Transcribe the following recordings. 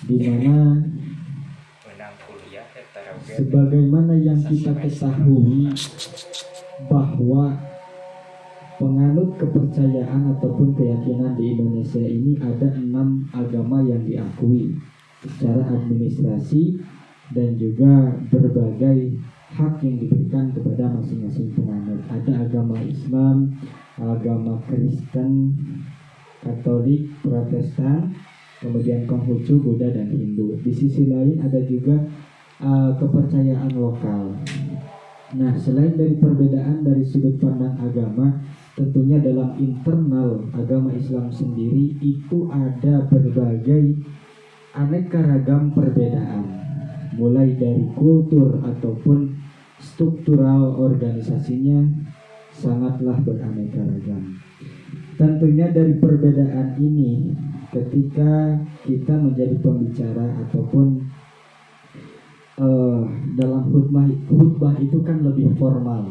di mana sebagaimana yang kita ketahui bahwa penganut kepercayaan ataupun keyakinan di Indonesia ini ada 6 agama yang diakui secara administrasi dan juga berbagai hak yang diberikan kepada masing-masing penganut. Ada agama Islam, agama Kristen, Katolik, Protestan, kemudian Konghucu, Buddha, dan Hindu. Di sisi lain ada juga kepercayaan lokal. Nah, selain dari perbedaan dari sudut pandang agama, tentunya dalam internal agama Islam sendiri itu ada berbagai aneka ragam perbedaan, mulai dari kultur ataupun struktural organisasinya sangatlah beraneka ragam. Tentunya dari perbedaan ini, ketika kita menjadi pembicara ataupun dalam khutbah itu kan lebih formal,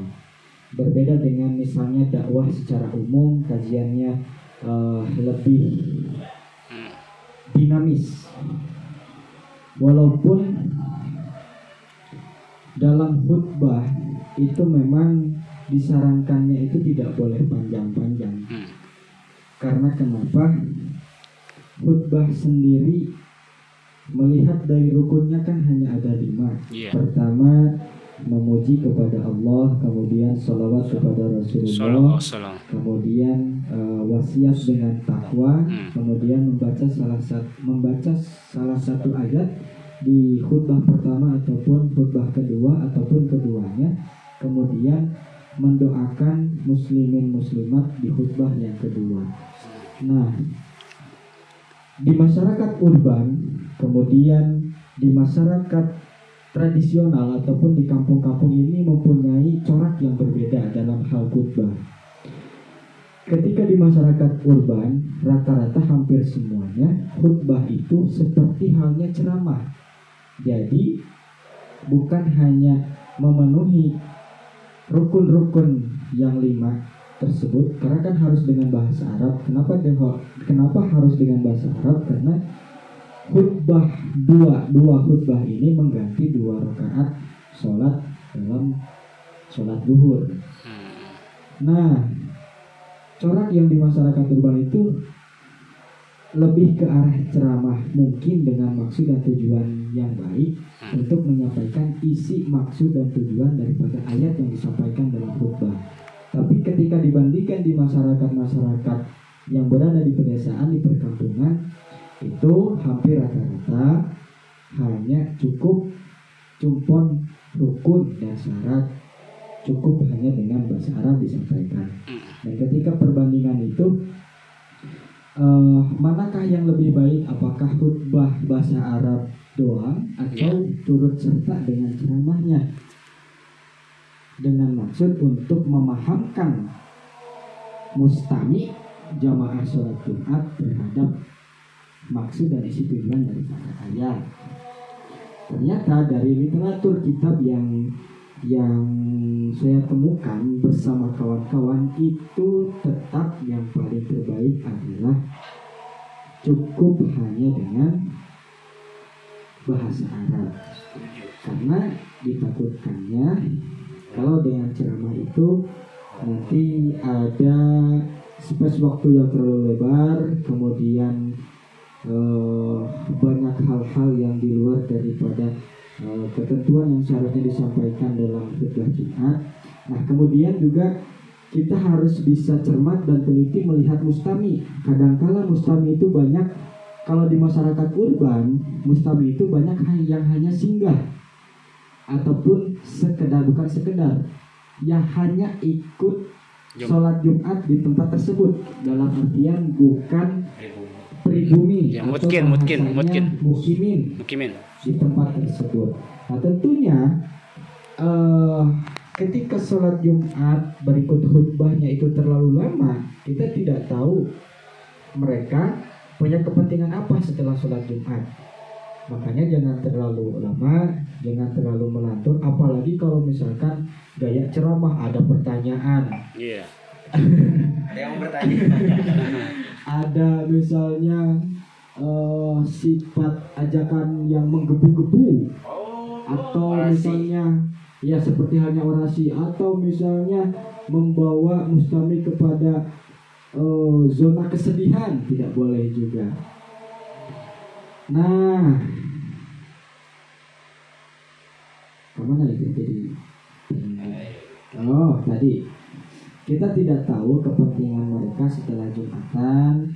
berbeda dengan misalnya dakwah secara umum, kajiannya lebih dinamis. Walaupun dalam khutbah itu memang disarankannya itu tidak boleh panjang-panjang. Karena kenapa? Khutbah sendiri melihat dari rukunnya kan hanya ada 5. Pertama, memuji kepada Allah, kemudian sholawat kepada Rasulullah, kemudian wasiat dengan takwa, kemudian membaca salah satu ayat di khutbah pertama ataupun khutbah kedua ataupun keduanya, kemudian mendoakan muslimin muslimat di khutbah yang kedua. Nah, di masyarakat urban, kemudian di masyarakat tradisional ataupun di kampung-kampung ini mempunyai corak yang berbeda dalam hal khutbah. Ketika di masyarakat urban, rata-rata hampir semuanya khutbah itu seperti halnya ceramah. Jadi bukan hanya memenuhi rukun-rukun yang 5 tersebut, karena kan harus dengan bahasa Arab. Kenapa harus dengan bahasa Arab? Karena khutbah dua khutbah ini mengganti 2 rakaat sholat dalam sholat zuhur. Nah, corak yang di masyarakat urban itu lebih ke arah ceramah, mungkin dengan maksud dan tujuan yang baik untuk menyampaikan isi maksud dan tujuan daripada ayat yang disampaikan dalam khutbah. Tapi ketika dibandingkan di masyarakat-masyarakat yang berada di pedesaan, di perkampungan, itu hampir rata-rata hanya cukup cumpon rukun dan syarat, cukup hanya dengan bahasa Arab disampaikan. Dan ketika perbandingan itu, manakah yang lebih baik? Apakah khutbah bahasa Arab doang atau turut serta dengan ceramahnya, dengan maksud untuk memahamkan mustami jamaah sholat Jumat terhadap maksud dan isi tujuan daripada ayat. Ternyata dari literatur kitab yang saya temukan bersama kawan-kawan itu tetap yang paling terbaik adalah cukup hanya dengan bahasa Arab. Karena ditakutkannya kalau dengan ceramah itu nanti ada space waktu yang terlalu lebar, kemudian banyak hal-hal yang di luar daripada ketentuan yang seharusnya disampaikan dalam khutbah Jumat. Nah, kemudian juga kita harus bisa cermat dan teliti melihat mustami. Kadangkala mustami itu banyak, kalau di masyarakat urban, mustami itu banyak yang hanya singgah ataupun bukan sekedar yang hanya ikut sholat Jumat di tempat tersebut, dalam artian bukan pribumi ya, atau mukimin di tempat tersebut. Nah, tentunya ketika sholat Jumat berikut khutbahnya itu terlalu lama, kita tidak tahu mereka punya kepentingan apa setelah sholat Jumat. Makanya jangan terlalu lama, jangan terlalu melantur, apalagi kalau misalkan gaya ceramah ada pertanyaan. Ada yang bertanya. Ada misalnya sifat ajakan yang menggebu-gebu, atau misalnya ya seperti halnya orasi, atau misalnya membawa mustami kepada zona kesedihan, tidak boleh juga. Nah, kemana itu jadi? Oh, tadi kita tidak tahu kepentingan mereka setelah Jumatan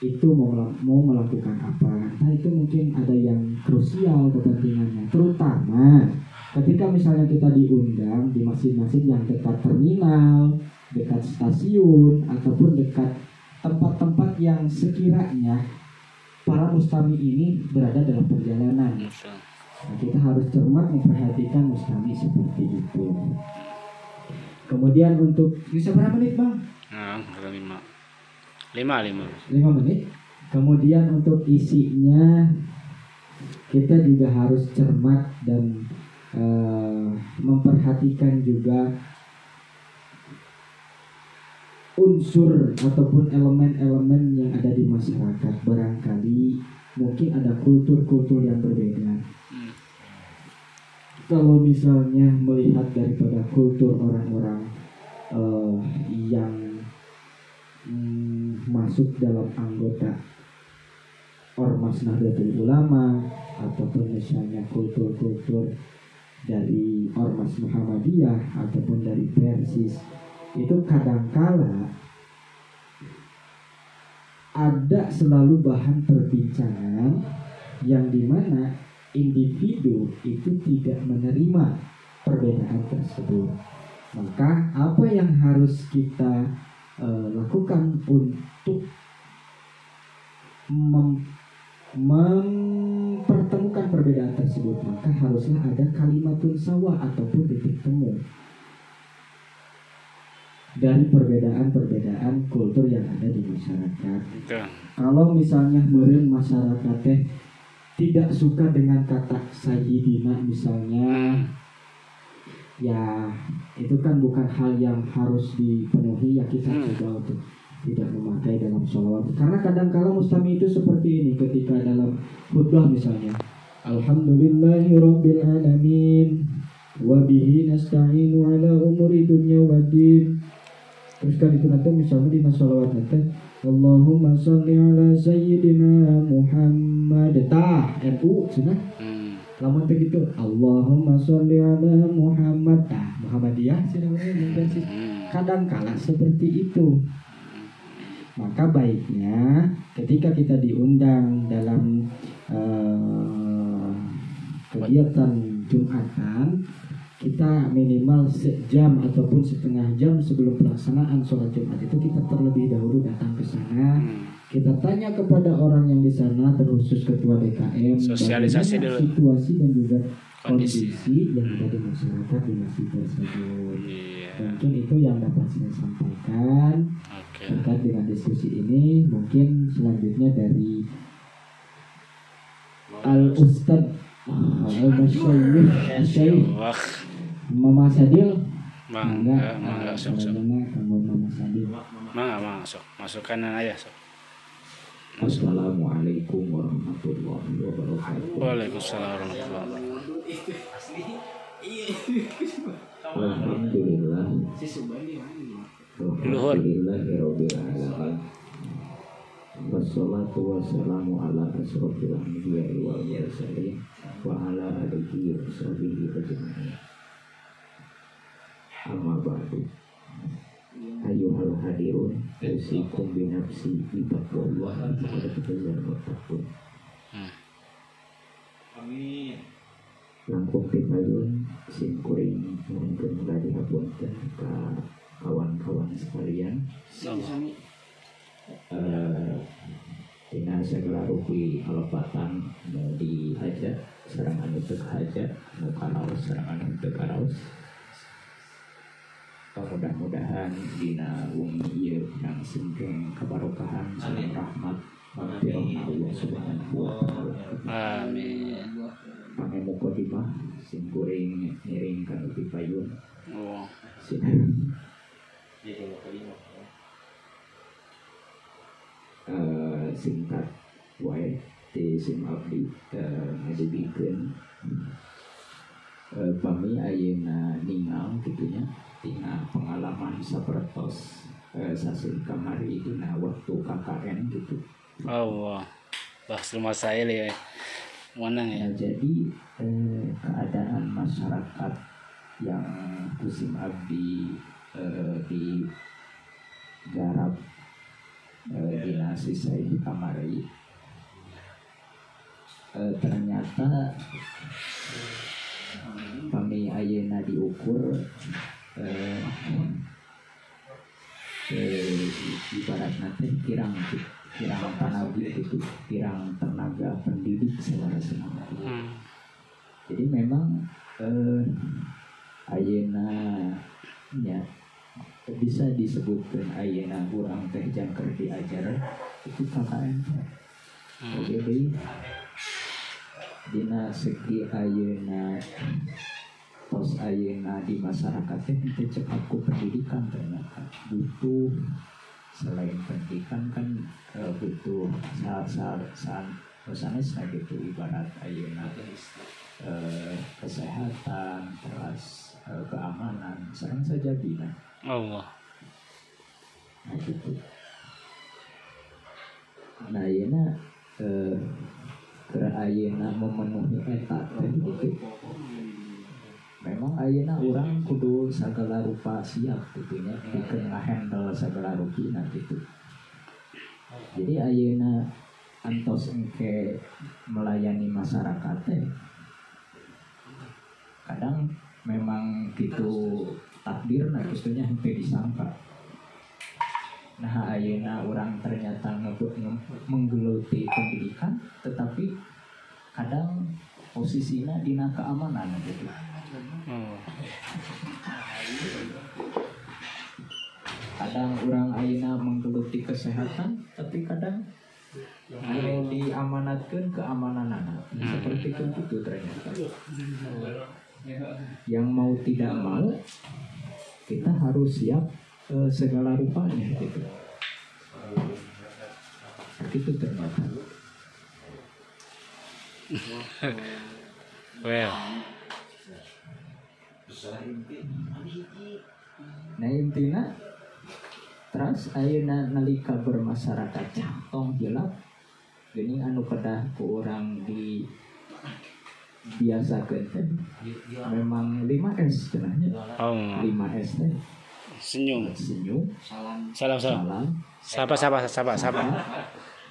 itu mau melakukan apa. Nah, itu mungkin ada yang krusial kepentingannya, terutama ketika misalnya kita diundang di masjid-masjid yang dekat terminal, dekat stasiun, ataupun dekat tempat-tempat yang sekiranya para mustami ini berada dalam perjalanan. Nah, kita harus cermat memperhatikan mustami seperti itu. Kemudian untuk bisa berapa menit, Bang? 5 menit. Kemudian untuk isinya kita juga harus cermat dan memperhatikan juga unsur ataupun elemen-elemen yang ada di masyarakat. Barangkali mungkin ada kultur-kultur yang berbeda. Kalau misalnya melihat daripada kultur orang-orang yang masuk dalam anggota Ormas Nahdlatul Ulama, ataupun misalnya kultur-kultur dari Ormas Muhammadiyah ataupun dari Persis, itu kadangkala ada selalu bahan perbincangan yang dimana individu itu tidak menerima perbedaan tersebut. Maka apa yang harus kita lakukan untuk mempertemukan perbedaan tersebut? Maka haruslah ada kalimatun sawah ataupun titik temu dari perbedaan-perbedaan kultur yang ada di masyarakat. Kalau misalnya meureun masyarakat tidak suka dengan kata sayyidina misalnya, ya itu kan bukan hal yang harus dipenuhi, ya kita coba untuk tidak memakai dalam sholawat. Karena kadang-kala mustami itu seperti ini ketika dalam khutbah misalnya, alhamdulillahirabbil alamin wa bihi nasta'inu ala umuri dunya waddin. Terus kan itu nanti misalnya di sholawat nanti Allahumma sholli ala sayyidina Muhammad, tah NU cenah. Lamun begitu Allahumma sholli ala Muhammad, tah Muhammadiyah cenah. Kadang-kala seperti itu. Maka baiknya ketika kita diundang dalam kegiatan Jumatan, kita minimal sejam ataupun setengah jam sebelum pelaksanaan sholat Jumat itu kita terlebih dahulu datang ke sana. Kita tanya kepada orang yang di sana, terkhusus ketua DKM, sosialisasi dulu situasi dan juga kondisi yang ada di masyarakat di masjid tersebut. Mungkin itu yang dapat saya sampaikan terkait dengan diskusi ini. Mungkin selanjutnya dari Al-Ustadz Al-Masyaykh Mama Sadil. Mangga sok Mama Sadil. Masukkan aja sok. Assalamualaikum warahmatullahi wabarakatuh. Waalaikumsalam warahmatullahi wabarakatuh. Alhamdulillah. Alhamdulillahirabbil alamin. Wassalatu wassalamu ala asrofil anbiya'i wal mursalin wa ala alihi wa sahbihi ajma'in. Amma ba'du. Ayyuhal hadirun, usikum binafsi bitaqwallah kepada pekerjaan bertakwa. Amin. Langkung tipayun simkuring mungkin dari hapunten ke kawan-kawan sekalian. Dina segala rupi alopatan mau dihajat sareng anu teu hajat, mau karaos sareng anu teu karaos. Mudah-mudahan dina wung ieu langsungkeun kabarokahan sareng rahmat magfirah Allah Subhanahu wa taala. Amin. Pangé mukodimah sim kuring ngiring kana pipayun. Singkat wae di sim abdi ngajibikeun pami ayeuna ningal gitunya tina pengalaman sapertos sasun kamari dina waktu KKN gitu. Allah. Bahas rumah saya ya. Mana ya? Nah, jadi keadaan masyarakat yang musim abdi di garap dina sisai di kamari ternyata kami ayeuna diukur ibaratna teh kirang tanabi itu kirang tenaga pendidik secara senama. Jadi memang ayeuna ya bisa disebutkan ayeuna urang teh jangker diajar itu KKN. Jadi dina segi ayeuna tos ayeuna di masyarakat teh cepat ku pendidikan ternyata butuh selain pendidikan kan butuh sanes gitu ibarat ayeuna kesehatan terus keamanan sareng saja bina Allah. nah gitu. Nah ayeuna ke ayeuna memenuhi eta teh gitu. Memang ayeuna urang kudu sagala rupa siap gitu nya dikeun ngahandle sagala rupina gitu. Jadi ayeuna antos engke melayani masyarakat teh kadang memang gitu takdirna gitunya henteu disangka. Nah ayeuna urang ternyata menggeluti pendidikan tetapi kadang posisinya dina keamanan gitu. Kadang orang ayeuna menggeluti kesehatan tapi kadang diamanatkan keamananana seperti itu ternyata. Yang mau tidak mau kita harus siap segala rupanya gitu. Itu ternyata. Well. Nah intina terus ayeuna nalika bermasyarakat tong jelap geuning anu kedah ku urang di biasakeun teh memang 5S cenahnya. 5S teh Senyum. Salam. Sapa.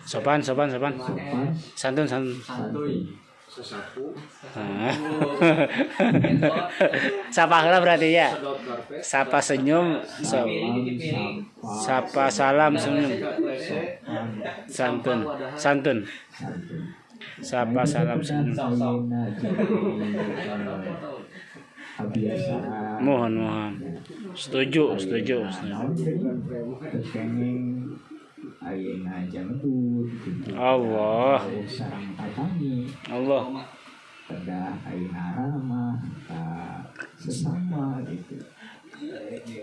Sopan. Santun. Sapa heula berarti ya. Sapa senyum, sapa salam senyum. Santun. Sapa salam senyum. Mohon. Setuju. Ayeuna jangkut gitu. Allah. Sareng tatanggi. Allah. Kedah ayeuna ramah sesama gitu.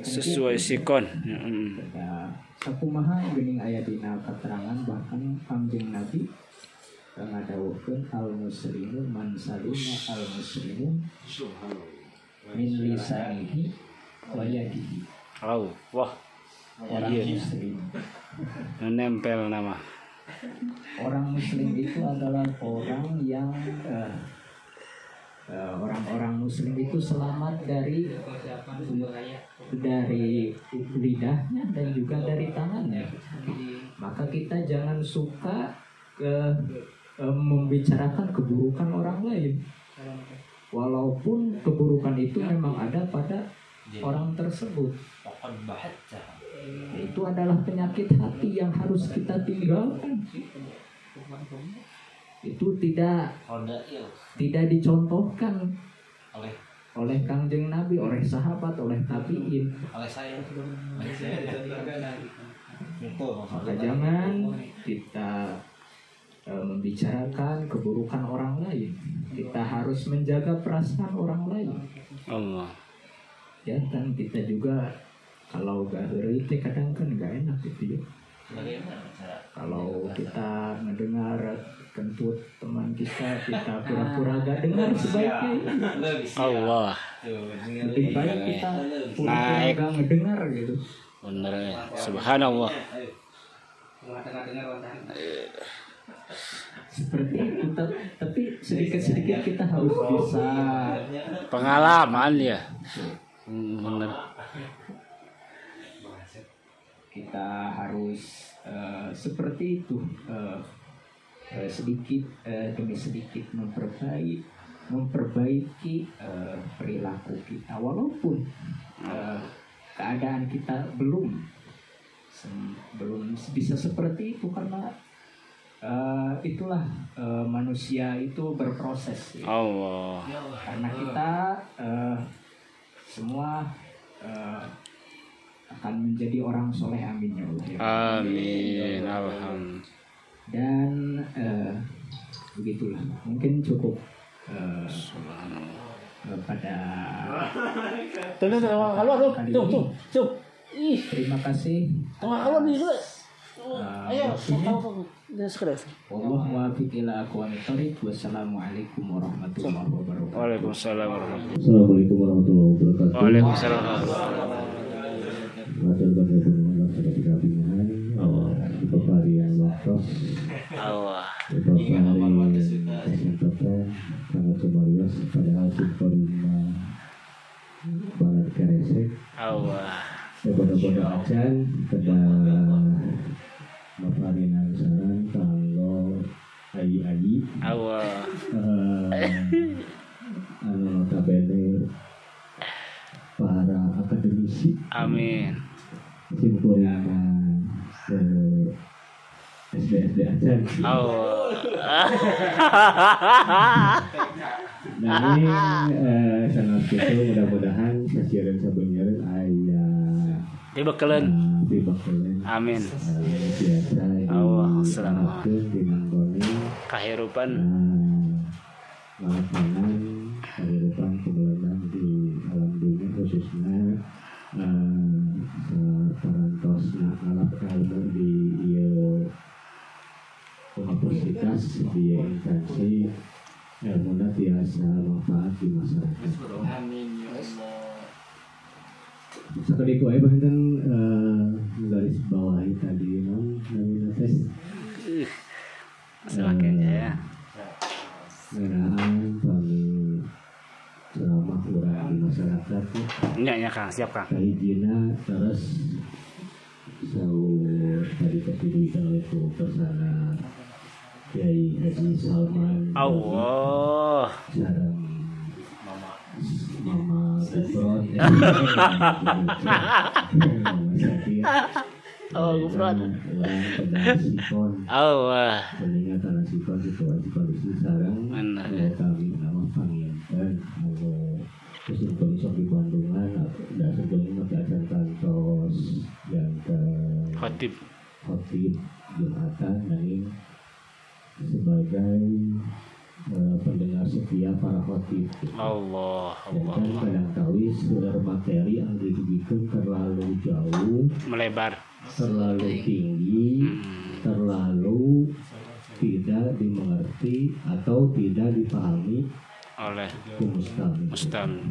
Sesuai sikon. Kedah sakumaha geuning aya dina keterangan bahkan Kangjeng Nabi ngadawuhkeun al-muslimu man salima al-muslimu min lisanihi wa yadihi. Wah. Orang muslim. Menempel nama. Orang muslim itu adalah orang yang orang-orang muslim itu selamat dari lidahnya dan juga dari tangannya. Maka kita jangan suka membicarakan keburukan orang lain. Walaupun keburukan itu memang ada pada orang tersebut. Itu adalah penyakit hati yang harus kita tinggalkan. Itu tidak dicontohkan oleh Kangjeng Nabi, oleh sahabat, oleh tabiin. Maka jangan kita membicarakan keburukan orang lain. Kita harus menjaga perasaan orang lain. Allah. Ya, dan kita juga kalau gak heureuy teh kadang kan gak enak gitu ya. Kalau kita mendengar kentut teman kita pura-pura gak dengar sebaiknya. Allah. Lebih baik kita pura-pura gak ngedengar gitu. Bener ya. Subhanallah. Seperti itu, tapi sedikit-sedikit kita harus bisa Pengalaman ya. Bener. kita harus seperti itu, sedikit demi sedikit memperbaiki perilaku kita, walaupun keadaan kita belum bisa seperti itu, karena itulah manusia itu berproses ya. Allah. Karena kita semua akan menjadi orang soleh, amin ya Allah. Amin. Alhamdulillah. Dan begitulah, mungkin cukup pada Tuh. Ih, terima kasih. kalau di dulu. Ayo, waktunya. sekedar. Wallahu muwaffiq ila aqwamit thoriq. Wassalamualaikum warahmatullahi wabarakatuh. Waalaikumsalam warahmatullahi Assalamualaikum warahmatullahi wabarakatuh. Waalaikumsalam. Matur berkenan pada pinggan. Bapak yang waktu. Allah. Bapak kesempatan sangat cemarius pada hasil korima barat keresek. Allah. Bodoh-bodoh acan pada Bapak Nangsaran kalau ayi-ayi. Allah. Notabene para akademisi Amin. simpulkan SD acan. Allah. Nah ini sangat itu mudah-mudahan kasiran sebenarnya ayah Dibekelen. dibakelen Amin. biasa Allah, dilakukan dinanggoni Kehidupan. lapangan kehidupan kebetulan di alam dunia khususnya parantosna alat ilmu di universitas di instansi ilmu biasa manfaat di masyarakat. Sekali ku aja bahkan garis bawahi tadi namanya tes Semakin ya. mengenaan kami ceramah urang di masyarakat Nya Kang, siap Kang. kahijina terus sahur tadi kepilih itu persana Kiai Haji Salman Allah. sareng Mama Gufron Mama Sakir Oh, Gufron. orang pedang Sikon Allah. peninggal tanah Sikon situasi kondisi sarang Benar. kami nama pangiantan musim kondisi di Bandungan dan sebelumnya maka akan kantos yang ke Khotib. khotib Jumatan dan ini sebagai pendengar setia para khotib. Allah. Dan kan Allah. kadang-kali sumber materi yang dibikin terlalu jauh, Melebar. terlalu tinggi, terlalu tidak dimengerti atau tidak dipahami Oleh mustami. Mustami.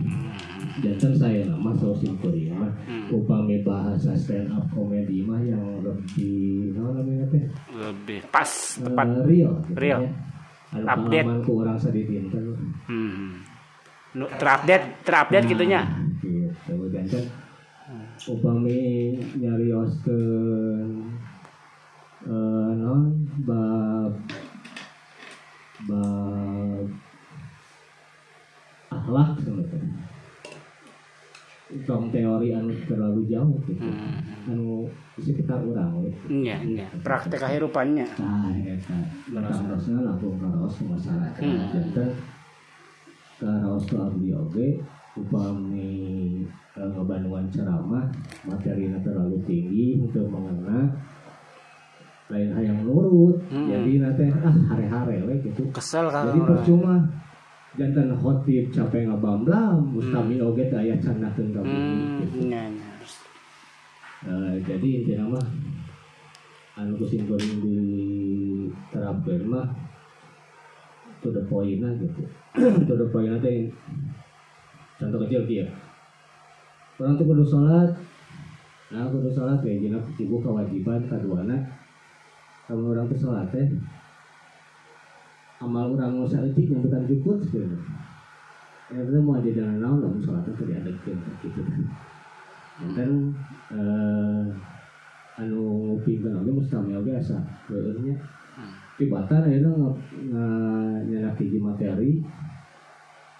Jantan saya nama sosim mah upami bahasa stand up comedy mah yang lebih namanya teh Lebih pas, tepat. real gitu Real. ya. Anu Update. pengalamanku orang sedipinten Terupdate gitunya. gitu jantan upami nyarioskeun non bab akhlak sebenarnya tong teori anu terlalu jauh gitu anu sekitar urang we. Iya. Praktek kehidupannya. Nah, eta harusnya langsung karaos ke masyarakat. Jantan karaos ke abdi oge upami ngebantuan ceramah materinya terlalu tinggi untuk mengena lain hayang nurut. Jadi nanti hare-hare we gitu. Kesel kan. Jadi percuma jantan khotib capek ngabamblam mustami oge teh aya candakeun ka bumi gitu. Iya. Jadi intinya mah anu kesimpulan diterapkan mah to the point lah gitu. To the point teh contoh kecil dia orang tuh kudu sholat, nah kudu sholat kayak gini ibu kewajiban kaduana kalau orang tuh sholat teh amal orang mau saeutik yang bukan cukup sebenarnya ya bener mau ada jalan naon lah sholat teh diadakeun gitu dan anu pinggan oge mustami oge asa heueuhnya tibatan ayeuna nyenak hiji materi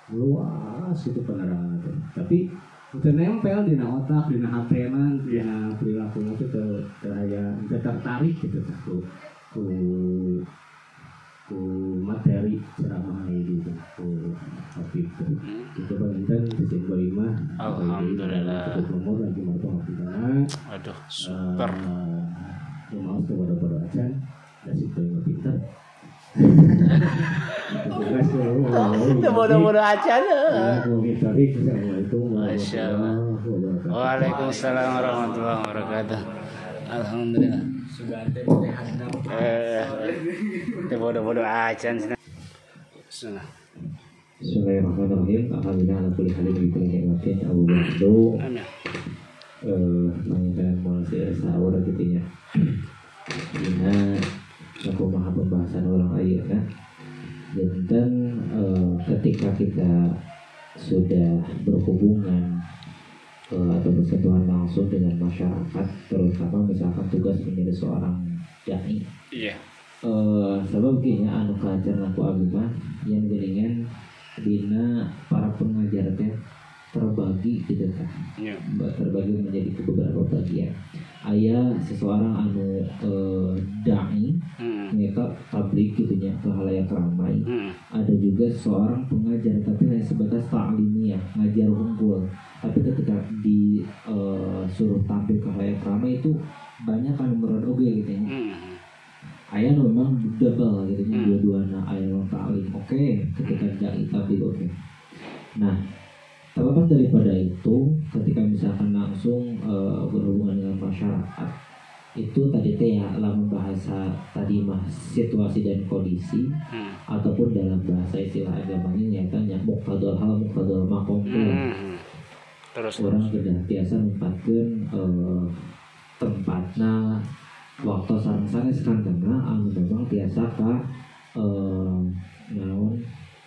luas itu penerangan tapi itu nempel di otak, di hatena, di perilaku itu terhaya tertarik gitu ku materi ceramah gitu topik itu palinten titik kelima alhamdulillah cukup nomor lagi mau topiknya aduh super mau kepada acan dan situ yang pintar itu bodoh-bodoh aja Assalamualaikum Waalaikumsalam warahmatullahi wabarakatuh. Alhamdulillah. Sudah ada teh handap. Itu bodoh-bodoh aja. Sudah. Bismillahirrahmanirrahim. Alhamdulillah ala kulli halin bi kulli nikmatin Abu Bakdo. Amin. Mangga moal sahur kitu nya. Dina aku maha pembahasan orang ayeuna. Dan ketika kita sudah berhubungan atau bersentuhan langsung dengan masyarakat, terutama misalkan tugas menjadi seorang dai. Iya. Sebab gini anu kajar aku abdi mah yang geningan dina para pengajar teh terbagi gitu kan. Iya. Terbagi menjadi beberapa bagian. Aya seseorang anu dai, mereka tablik gitu nya ke halayak ramai. Ada juga seorang pengajar tapi hanya sebatas ta'limiyah, ngajar unggul. Tapi ketika disuruh tampil ke halayak ramai itu banyak kan merod oge gitu nya. Aya memang double gitu nya dua-duana aya ta'lim. Oke, ketika dai tablik oke. Nah, terlepas daripada itu, ketika misalkan langsung berhubungan dengan masyarakat, itu tadi teh ya dalam bahasa tadi mah situasi dan kondisi, ataupun dalam bahasa istilah agamanya nyatanya muqtadul hal muqtadul maqam. Terus orang sudah biasa nempatkeun tempatna waktu sareng-sareng sekantengna anu memang biasa ka naon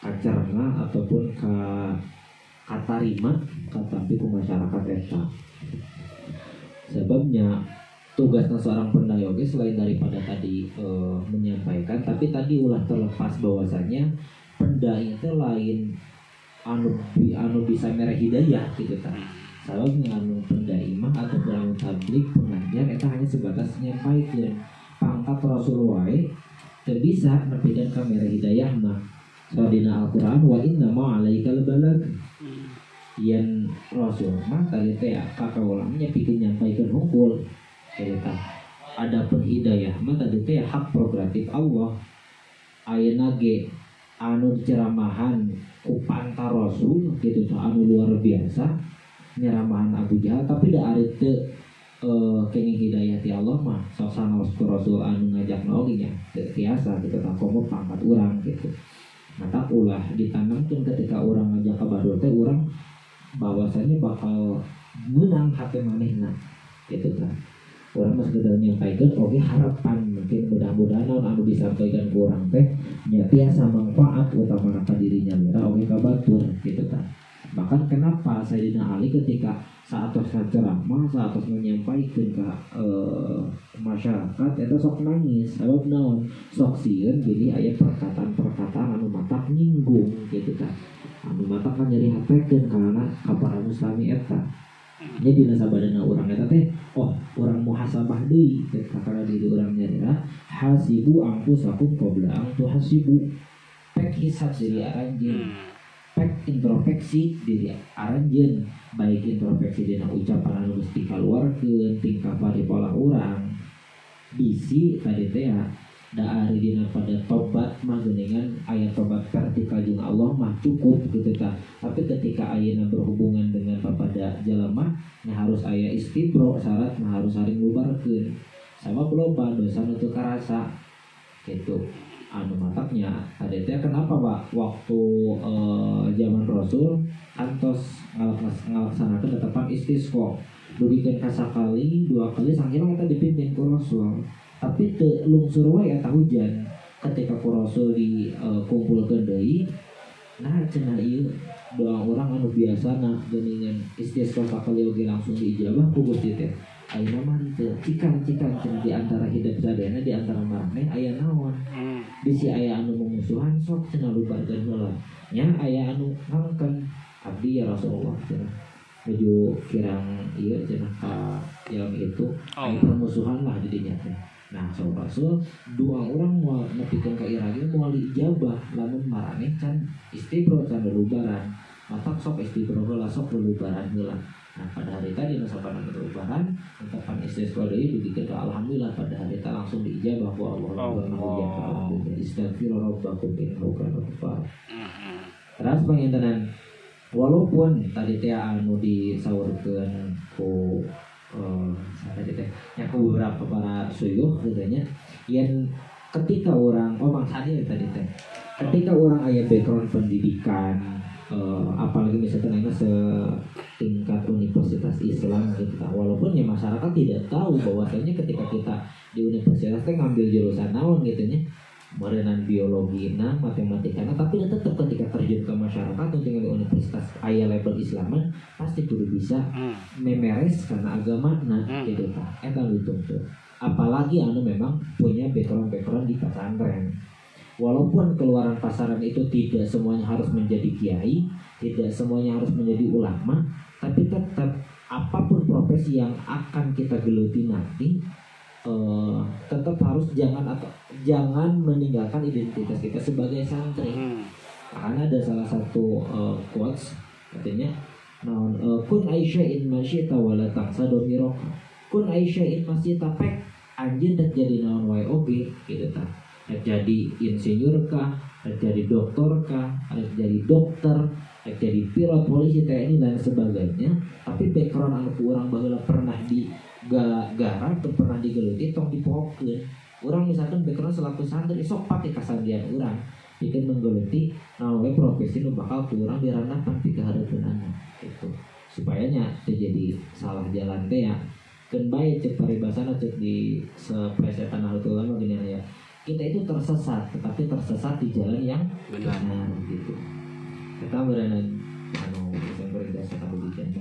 kacarna ataupun ka katarima katampi ku masyarakat eta. Sebabnya tugasnya seorang pendai oge selain daripada tadi menyampaikan, tapi tadi ulah terlepas bahwasanya pendai itu lain anu bisa mereh hidayah gitu kan. Sababnya anu pendai mah atau anu tablik pengajar eta hanya sebatas nyampaikeun pangkat rasul wae teu bisa nepikeun ka mereh hidayah mah. Dina Al-Quran wa inna ma'alaikal balag yang Rasul mah tadi teh kakak ulangnya bikin nyampaikan hukum kita ada penhidayah mah tadi teh hak prerogatif Allah ayeuna ge anu ceramahan ku pantar Rasul gitu tuh anu luar biasa nyeramahan Abu Jahal tapi da ari teu kenging hidayah ti Allah mah sok sanaos ku Rasul anu ngajak oge nya teu tiasa gitu tah komo pangkat urang gitu. Maka ulah ditanamkan ketika orang ngajak kabar teh orang bahwasanya bakal menang hati manehna gitu kan. Orang mah sekedar nyampaikan oke harapan mungkin mudah-mudahan anu disampaikan ke orang teh nya tiasa manfaat utama ka dirinya mira oke ka batur gitu kan. Bahkan kenapa Sayyidina Ali ketika saat ceramah saat menyampaikan ke masyarakat itu sok nangis sebab naon sok sieun jadi aya perkataan-perkataan anu matak nyinggung gitu kan. Anu matak kan jadi hapekeun kana para muslimi eta. Jadi dina sabadana urang eta teh urang muhasabah deui kakara diri urang nyarira hasibu anfusakum qabla an tuhasibu. Pek hisab diri aranjeun. Pek introspeksi diri aranjeun baik introspeksi dina ucapan anu geus dikaluarkeun tingkah pola urang bisi tadi teh da ari dina pada tobat mah geuningan aya tobat vertikal jeung Allah mah cukup gitu tah. Tapi ketika ayeuna berhubungan dengan papada jelema nya harus aya istibro syarat mah harus saling ngubarkeun sama peloba dosa nutu karasa gitu. Anu mataknya ada teh kenapa Pak waktu zaman Rasul antos ngalaksanakan tetapan istisqa dugikeun kasakali 2 kali saking eta dipimpin ku Rasul tapi teu lungsur wae eta hujan ketika ku Rasul dikumpulkeun deui nah cenah ieu doa orang anu biasana geuningan istisqa sakali oge langsung diijabah ku Gusti teh ayeuna mah teu cikan cenah di antara hidup sadayana di antara maraneh aya naon bisi aya anu memusuhan sok cenah lubarkeun heula nya aya anu ngangkeun abdi ya Rasulullah cenah menuju kirang ieu cenah ka yang itu aya permusuhan lah di dinya teh nah sok Rasul dua orang mau nepikeun ka irage moal diijabah lamun maraneh can istibro can lulubaran matak sok istibro heula sok lulubaran heula. Nah pada hari tadi nasapan lulubaran ungkapan istisqa deui dugikeun ka alhamdulillah pada hari tadi langsung diijabah ku Allah alhamdulillah istighfar rabbakum innahu kana ghaffar. Terus pangintenan walaupun tadi teh anu disaurkeun ku tadi teh nya ku beberapa para suyuh katanya yen ketika orang maksudnya tadi teh ketika orang aya background pendidikan apalagi misalnya setingkat universitas Islam gitu walaupun ya masyarakat tidak tahu bahwasanya ketika kita di universitas teh ngambil jurusan naon gitu nya merenang biologi matematika tapi tetap ketika terjun ke masyarakat untuk di universitas aya label Islaman pasti kudu bisa memeres karena agama gitu eta dituntut apalagi anu memang punya background di pesantren. Walaupun keluaran pasaran itu tidak semuanya harus menjadi kiai, tidak semuanya harus menjadi ulama, tapi tetap apapun profesi yang akan kita geluti nanti, tetap harus jangan meninggalkan identitas kita sebagai santri. Karena ada salah satu quotes katanya, kun aisya'in masyita wala tangsa domirok, kun aisya'in masyita pek anjir dak jadi naon wae oge gitu ta. Jadi insinyur kah, jadi dokter kah, jadi dokter, jadi pilot, polisi, TNI dan sebagainya. Tapi background anu urang baheula pernah digarap, pernah digeluti, tong dipokeun. Urang misalkan background selaku santri, sok pake kasandian urang, bikin menggeluti, naon profesi nu bakal ku urang dirandahkan di kahareupeunana gitu. Supaya nya terjadi salah jalan teh ya. Keun bae cek paribasana cek di sepresetan Nahdlatul Ulama gini ya. Kita itu tersesat, tetapi tersesat di jalan yang benar gitu. Kita berenang yang berdasar kabudikannya.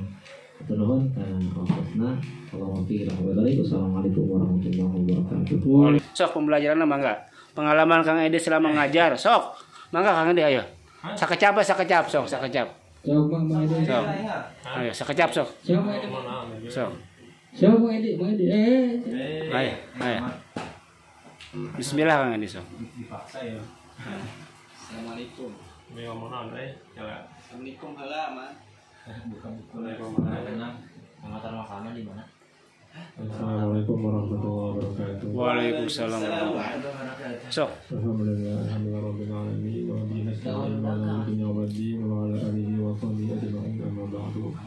Kita nuhun karena waktunya. Assalamualaikum warahmatullahi wabarakatuh. Sok pembelajaran mah enggak. Pengalaman Kang Edi selama ngajar, sok. Mangga Kang Edi ayo. Sakecap sok, sakecap. Sok Mang Edi. Sok. Ayo sakecap sok. Sok Mang Edi. Sok. Sok Mang Edi. Ayo. Bismillah Kang Edi sok. Dipaksa ya. Assalamualaikum. Ini ngomong naon nyala. Assalamualaikum heula mah. Buka-buka. Pengantar makanan di mana? Assalamualaikum warahmatullahi wabarakatuh. Waalaikumsalam warahmatullahi wabarakatuh. Sok. Alhamdulillah rabbil alamin wa bihi nasta'in wa ala dunya wa din wa ala alihi wa sahbihi ajma'in amma ba'du.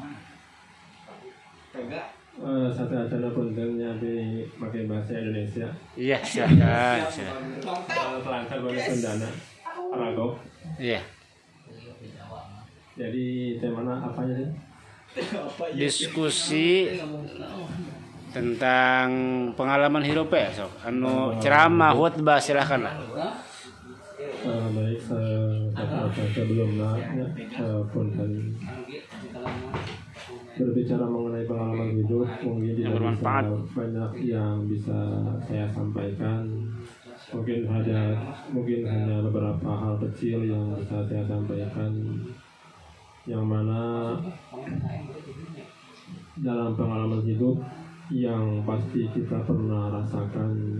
Satu acara kontennya pakai bahasa Indonesia. Iya, silakan. Pelangkat boleh pendana. Arago. Iya. Jadi temanya apa aja sih? Diskusi tentang pengalaman hidup ya, sok. Anu ceramah khutbah silakan lah. Baik, sebelumnya konten berbicara mengenai pengalaman hidup mungkin tidak bisa banyak yang bisa saya sampaikan, mungkin hanya beberapa hal kecil yang bisa saya sampaikan, yang mana dalam pengalaman hidup yang pasti kita pernah rasakan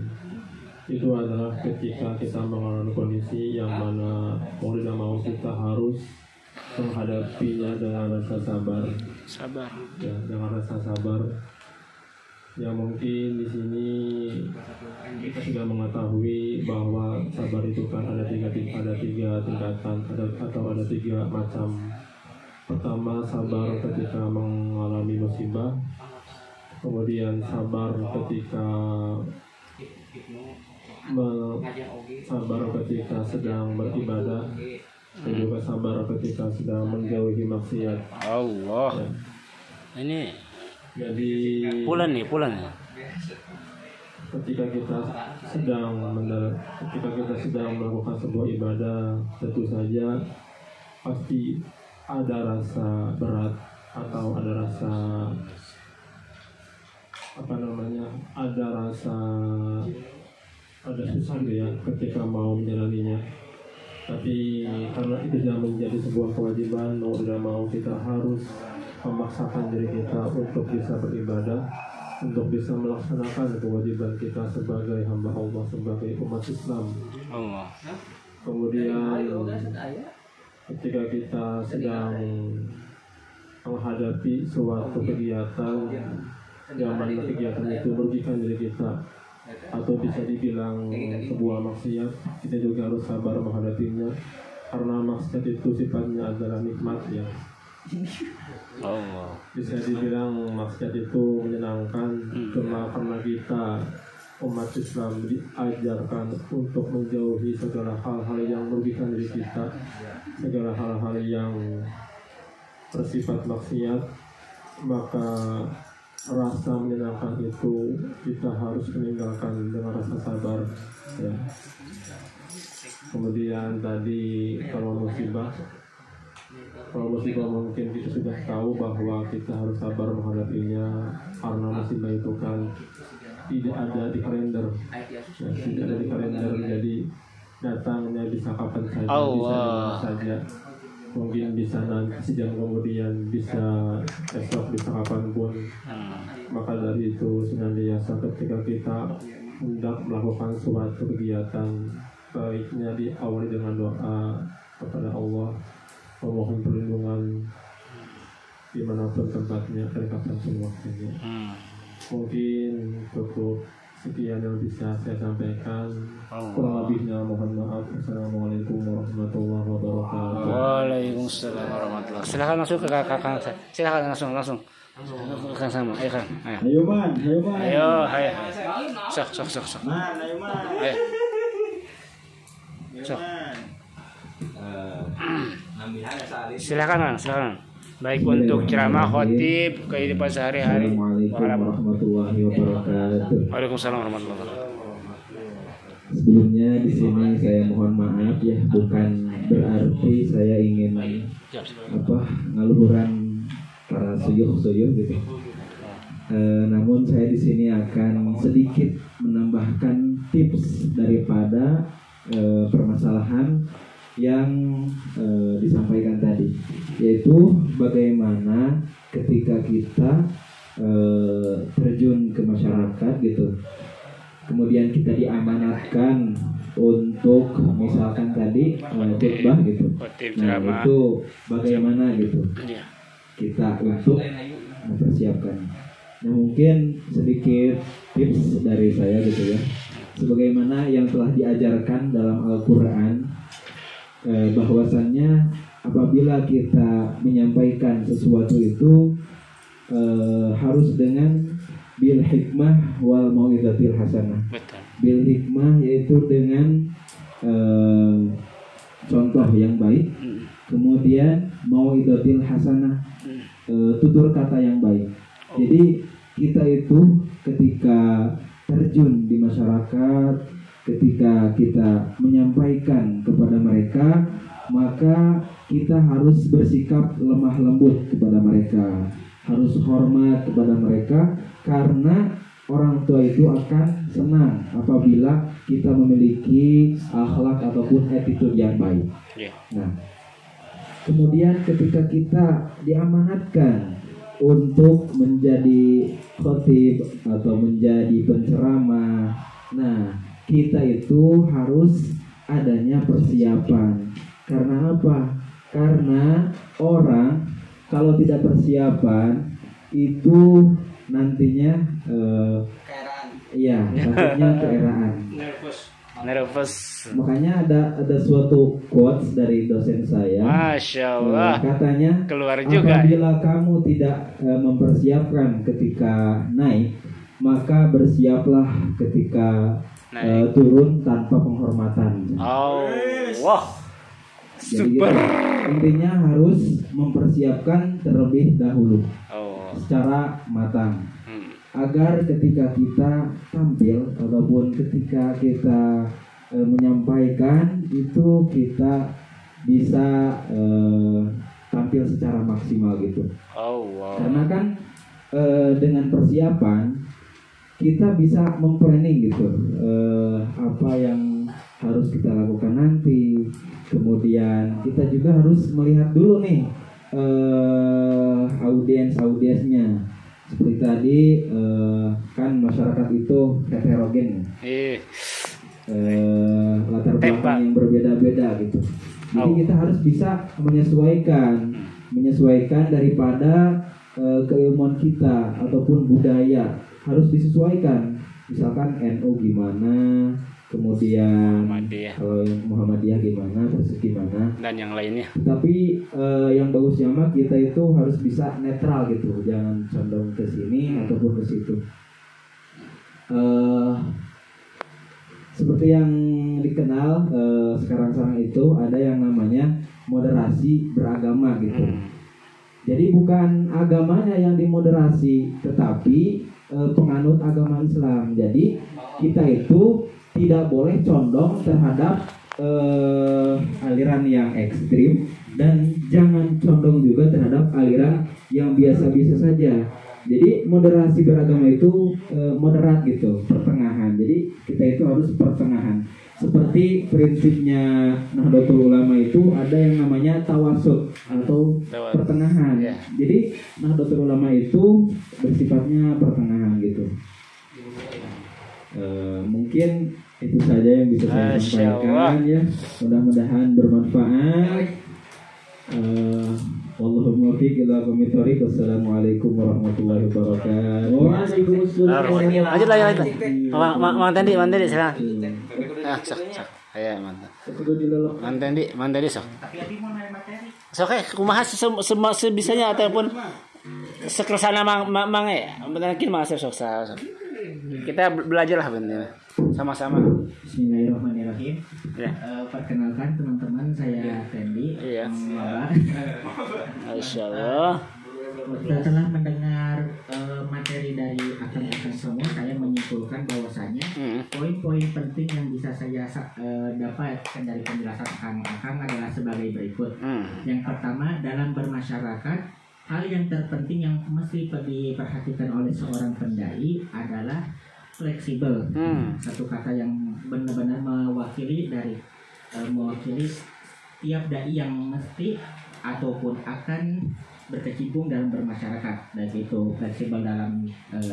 itu adalah ketika kita mengalami kondisi yang mana mau tidak mau kita harus menghadapinya dengan rasa sabar. Ya, dengan rasa sabar. Yang mungkin di sini kita sudah mengetahui bahwa sabar itu kan ada tiga tingkatan atau ada tiga macam. Pertama, sabar ketika mengalami musibah. Kemudian sabar ketika sabar ketika sedang beribadah dan juga sabar ketika sedang menjauhi maksiat. Allah. Ya. Ini Jadi pulan nih. ketika kita sedang melakukan sebuah ibadah, tentu saja pasti ada rasa berat atau ada rasa ada susah gitu ya ketika mau menjalaninya. Tapi karena itu sudah menjadi sebuah kewajiban, mau tidak mau kita harus memaksakan diri kita untuk bisa beribadah, untuk bisa melaksanakan kewajiban kita sebagai hamba Allah, sebagai umat Islam. Allah. Kemudian ketika kita sedang menghadapi suatu kegiatan yang mana kegiatan itu merugikan diri kita atau bisa dibilang sebuah maksiat, kita juga harus sabar menghadapinya, karena maksiat itu sifatnya adalah nikmat ya. Allah. Bisa dibilang maksiat itu menyenangkan, cuma karena kita umat Islam diajarkan untuk menjauhi segala hal-hal yang merugikan diri kita, segala hal-hal yang bersifat maksiat, maka rasa menyenangkan itu kita harus meninggalkan dengan rasa sabar ya. Kemudian tadi kalau musibah mungkin kita sudah tahu bahwa kita harus sabar menghadapinya, karena musibah itu kan tidak ada di kalender ya, tidak ada di kalender, jadi datangnya bisa kapan saja, bisa di mana saja, mungkin bisa nanti sejam kemudian, bisa esok, bisa kapanpun. Maka dari itu senantiasa ketika kita hendak melakukan suatu kegiatan, baiknya diawali dengan doa kepada Allah, memohon perlindungan dimanapun tempatnya dan kapanpun waktunya. Mungkin cukup sekian yang bisa saya sampaikan. Kurang lebihnya mohon maaf. Assalamualaikum warahmatullahi wabarakatuh. Waalaikumsalam warahmatullahi wabarakatuh. Silakan langsung ke kakak saya. Silakan langsung. Kang sama. Ayo Kang. Ayo man. Ayo. Sok. Man, ayo man. Ayo. Sok. Silakan. Baik untuk ceramah, khotib, kehidupan sehari-hari. Assalamualaikum warahmatullahi wabarakatuh. Waalaikumsalam warahmatullahi wabarakatuh. Sebelumnya di sini saya mohon maaf ya, bukan berarti saya ingin ngaluhuran para suyuh gitu. Namun saya di sini akan sedikit menambahkan tips daripada permasalahan yang disampaikan tadi, yaitu bagaimana ketika kita terjun ke masyarakat gitu, kemudian kita diamanatkan untuk misalkan tadi khutbah gitu, nah itu bagaimana gitu kita untuk mempersiapkan. Nah mungkin sedikit tips dari saya gitu ya, sebagaimana yang telah diajarkan dalam Al-Quran, bahwasannya apabila kita menyampaikan sesuatu itu harus dengan bil hikmah wal mau'izatil hasanah. Bil hikmah yaitu dengan contoh yang baik, kemudian mau'izatil hasanah, tutur kata yang baik. Jadi kita itu ketika terjun di masyarakat, ketika kita menyampaikan kepada mereka, maka kita harus bersikap lemah lembut kepada mereka, harus hormat kepada mereka, karena orang tua itu akan senang apabila kita memiliki akhlak ataupun attitude yang baik. Nah, kemudian ketika kita diamanatkan untuk menjadi khotib atau menjadi penceramah, nah kita itu harus adanya persiapan. Karena apa? Karena orang kalau tidak persiapan itu nantinya takutnya keeraan. Nervous. Makanya ada suatu quotes dari dosen saya. Masya Allah. Katanya keluar juga. Apabila kamu tidak mempersiapkan ketika naik, maka bersiaplah ketika turun tanpa penghormatan. Oh, wah, Jadi super. intinya harus mempersiapkan terlebih dahulu Oh, secara matang hmm. agar ketika kita tampil ataupun ketika kita menyampaikan itu kita bisa tampil secara maksimal gitu. Oh, wow. Karena kan dengan persiapan kita bisa memplanning gitu apa yang harus kita lakukan nanti. Kemudian kita juga harus melihat dulu nih audiensnya. Seperti tadi kan masyarakat itu heterogen, latar belakang yang berbeda-beda gitu. Jadi kita harus bisa menyesuaikan daripada keilmuan kita ataupun budaya harus disesuaikan. Misalkan NU gimana, kemudian kalau Muhammadiyah gimana, Persis gimana, dan yang lainnya. tapi yang bagusnya mah kita itu harus bisa netral gitu, jangan condong ke sini ataupun ke situ. Seperti yang dikenal sekarang itu ada yang namanya moderasi beragama gitu. Jadi bukan agamanya yang dimoderasi, tetapi penganut agama Islam. Jadi kita itu tidak boleh condong terhadap aliran yang ekstrim dan jangan condong juga terhadap aliran yang biasa-biasa saja. Jadi moderasi beragama itu moderat gitu, pertengahan. Jadi kita itu harus pertengahan. Seperti prinsipnya Nahdlatul Ulama itu ada yang namanya tawasud atau pertengahan. Jadi Nahdlatul Ulama itu bersifatnya pertengahan gitu. Mungkin itu saja yang bisa saya sampaikan ya. Mudah-mudahan bermanfaat. Wallahumma muwaffiq ila aqwamit thoriq. Wassalamualaikum warahmatullahi wabarakatuh. Waalaikumsalam. Lanjut. Mang Tendi silakan. Sok. Aya mantap. Mang Tendi sok. Sok kumaha sebisanya ataupun sekersana mang mungkin Mang Asep sok. Kita belajar lah bener. Sama-sama. Bismillahirrahmanirrahim. Ya. Perkenalkan teman-teman, saya Tendi. Iya. Insyaallah. Setelah mendengar materi dari akan semua, saya menyimpulkan bahwasanya poin-poin penting yang bisa saya dapatkan dari penjelasan Akang adalah sebagai berikut. Yang pertama, dalam bermasyarakat, hal yang terpenting yang mesti diperhatikan oleh seorang pendai adalah fleksibel. Satu kata yang benar-benar mewakili tiap dai yang mesti ataupun akan berkecimpung dalam bermasyarakat, baik itu fleksibel dalam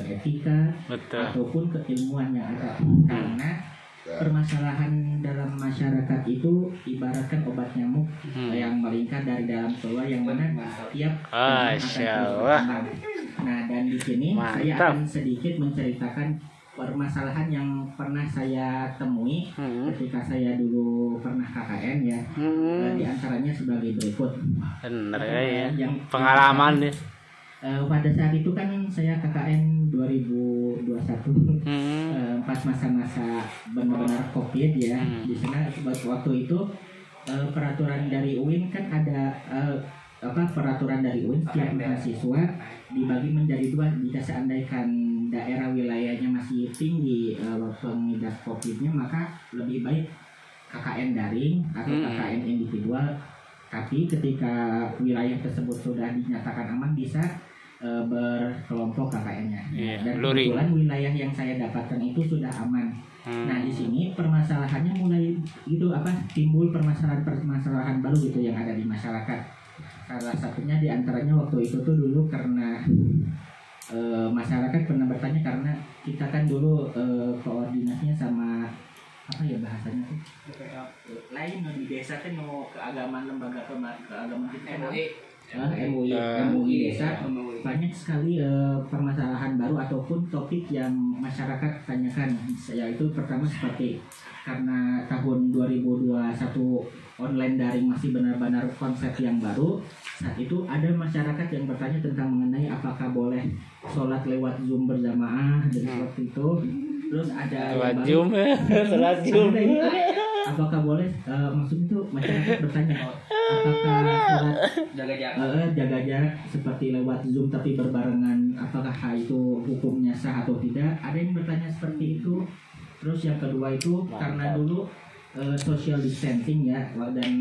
etika ataupun keilmuan yang ada. Karena permasalahan dalam masyarakat itu ibaratkan obat nyamuk yang melingkar dari dalam keluar, yang mana tiap akan berkembang. Nah, dan di sini saya akan sedikit menceritakan permasalahan yang pernah saya temui ketika saya dulu pernah KKN ya. Di antaranya sebagai berikut. Benar ya. Yang pengalaman nih. Pada saat itu kan saya KKN 2021 pas masa-masa benar-benar Covid ya. Di sana waktu itu peraturan dari UIN kan ada peraturan dari UIN setiap mahasiswa dibagi menjadi dua. Jika seandainya daerah wilayahnya masih tinggi pengidap COVID-nya, maka lebih baik KKN daring atau KKN individual. Tapi ketika wilayah tersebut sudah dinyatakan aman, bisa berkelompok KKN-nya. Dan kebetulan wilayah yang saya dapatkan itu sudah aman. Nah, di sini permasalahannya mulai timbul permasalahan baru gitu yang ada di masyarakat. Salah satunya diantaranya waktu itu tuh dulu karena masyarakat pernah bertanya, karena kita kan dulu koordinasinya sama bahasanya tuh lain di desa kan keagamaan, lembaga keagamaan kita MUI desa. Banyak sekali permasalahan baru ataupun topik yang masyarakat tanyakan, yaitu pertama seperti karena tahun 2021 online daring masih benar-benar konsep yang baru. Saat itu ada masyarakat yang bertanya tentang mengenai apakah boleh sholat lewat Zoom berjamaah dan seperti itu. Terus ada Sholat yang Jum, sholat Jum. apakah boleh maksudnya itu masyarakat bertanya apakah sholat jaga jarak seperti lewat Zoom tapi berbarengan apakah itu hukumnya sah atau tidak? Ada yang bertanya seperti itu. Terus yang kedua itu karena dulu social distancing ya, dan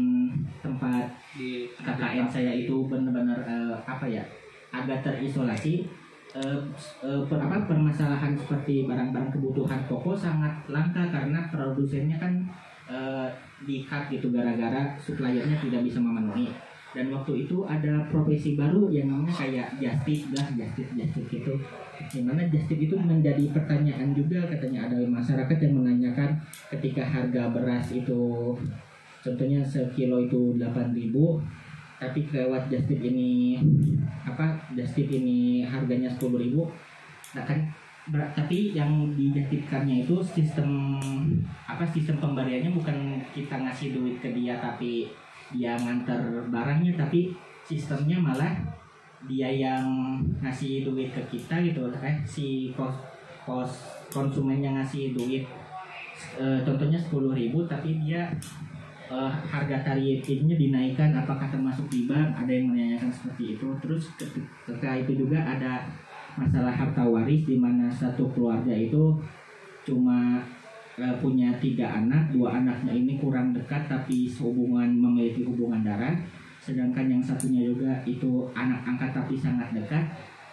tempat di KKN saya itu benar-benar agak terisolasi. Permasalahan seperti barang-barang kebutuhan pokok sangat langka karena produsennya kan di-cut gitu gara-gara suppliernya tidak bisa memenuhi. Dan waktu itu ada profesi baru yang namanya kayak justice gitu. Dimana justice itu menjadi pertanyaan juga, katanya ada masyarakat yang menanyakan ketika harga beras itu contohnya sekilo itu 8.000, tapi lewat justice ini harganya 10.000. Nah kan tapi yang dijadikannya itu sistem pemberiannya bukan kita ngasih duit ke dia tapi dia nganter barangnya, tapi sistemnya malah dia yang ngasih duit ke kita gitu. Si konsumennya ngasih duit contohnya 10.000 tapi dia harga tarifnya dinaikkan, apakah termasuk riba? Ada yang menanyakan seperti itu. Terus ketika itu juga ada masalah harta waris di mana satu keluarga itu cuma punya 3 anak, 2 anaknya ini kurang dekat tapi memiliki hubungan darah, sedangkan yang satunya juga itu anak angkat tapi sangat dekat.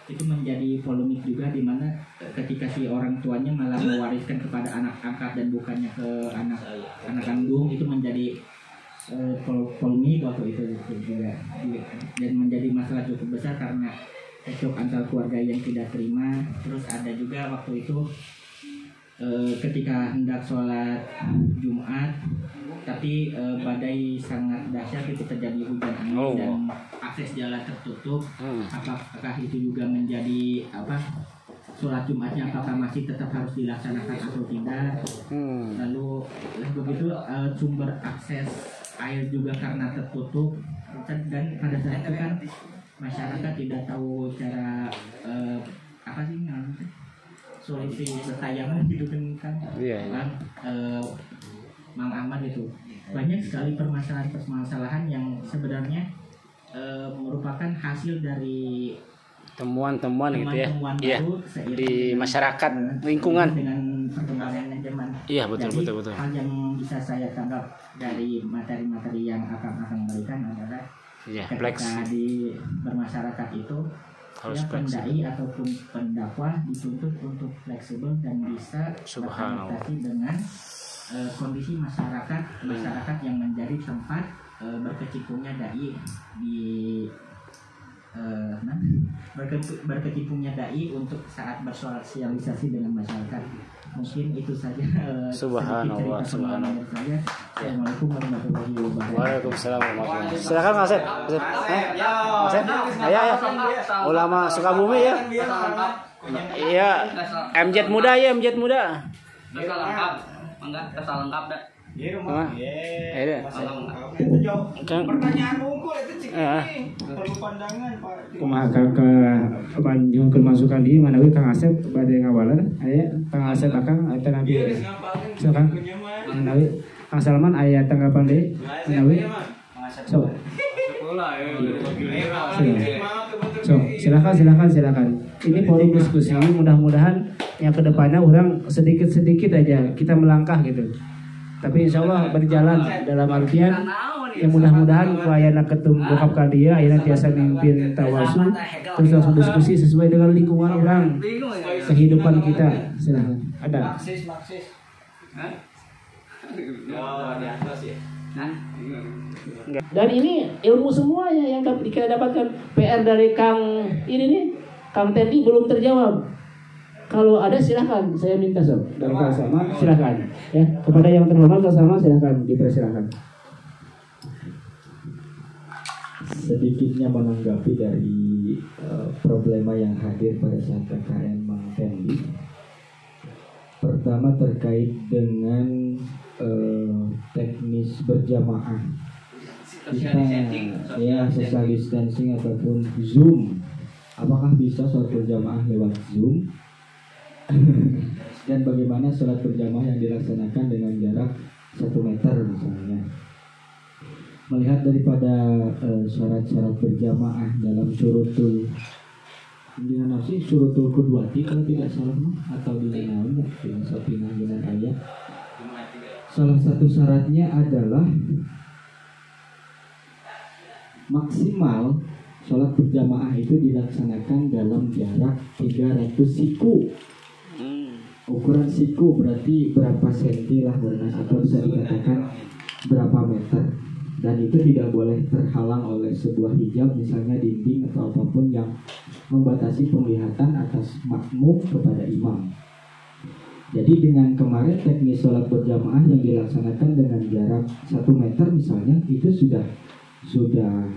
Itu menjadi polemik juga di mana ketika si orang tuanya malah mewariskan kepada anak angkat dan bukannya ke anak kandung, itu menjadi polemik waktu itu juga, dan menjadi masalah cukup besar karena cekcok antar keluarga yang tidak terima. Terus ada juga waktu itu ketika hendak sholat Jumat tapi badai sangat dahsyat, itu terjadi hujan angin dan akses jalan tertutup. Apakah itu juga menjadi sholat Jumatnya apakah masih tetap harus dilaksanakan atau tidak? Lalu begitu sumber akses air juga karena tertutup, dan pada saat itu kan masyarakat tidak tahu cara solusi bertayangan gitu kan. Mang Ahmad itu banyak sekali permasalahan yang sebenarnya merupakan hasil dari temuan gitu ya. Iya, di masyarakat lingkungan dengan perkembangan zaman. Iya, betul. Hal yang bisa saya tangkap dari materi-materi yang akan berikan adalah ketika di bermasyarakat itu harus pendai ataupun pendakwah dituntut untuk fleksibel dan bisa beradaptasi dengan kondisi masyarakat yang menjadi tempat berkecimpungnya dai berkecimpungnya dai untuk saat bersosialisasi dengan masyarakat. Mungkin itu saja. Subhanallah. Assalamualaikum warahmatullahi wabarakatuh. Waalaikumsalam warahmatullahi wabarakatuh. Silakan Mas Asep. Ayo. Ulama Sukabumi ya. Iya. MJ muda. Dasa lengkap. Enggak, dasa lengkap dah. Pertanyaan unggul itu cik perlu pandangan Pak. Kumaha ke panjung masukan di mana Kang Asep bade ngawalan aya Kang Asep Akang aya nabi silakan nabi Kang Salman aya tanggapan deui nabi so silakan ini forum diskusi, mudah-mudahan yang kedepannya orang sedikit aja kita melangkah gitu. Tapi insya Allah berjalan dalam artian yang mudah-mudahan pelayanan ketum bokap kadia akhirnya biasa mimpin tawasul terus langsung diskusi sesuai dengan lingkungan orang kehidupan kita. Silahkan ada Marxis. dan ini ilmu semuanya yang kita dapatkan. PR dari Kang ini nih Kang Tendi belum terjawab. Kalau ada silahkan, saya minta sob dari Kang Salman silahkan ya, kepada yang terhormat Kang Salman silahkan dipersilakan. Sedikitnya menanggapi dari problema yang hadir pada saat KKN Mang Tendi. Pertama terkait dengan teknis berjamaah. Kita ya social distancing ataupun Zoom. Apakah bisa sholat berjamaah lewat Zoom? Dan bagaimana sholat berjamaah yang dilaksanakan dengan jarak 1 meter misalnya. Melihat daripada syarat-syarat berjamaah dalam syurutul dengan nafsi syurutul qudwati kalau tidak salah atau dinamakan dengan sapina dengan ayat. Salah satu syaratnya adalah maksimal sholat berjamaah itu dilaksanakan dalam jarak 300 siku. Ukuran siku berarti berapa senti lah atau bisa dikatakan berapa meter. Dan itu tidak boleh terhalang oleh sebuah hijab, misalnya dinding atau apapun yang membatasi penglihatan atas makmum kepada imam. Jadi dengan kemarin teknis sholat berjamaah yang dilaksanakan dengan jarak 1 meter misalnya, itu sudah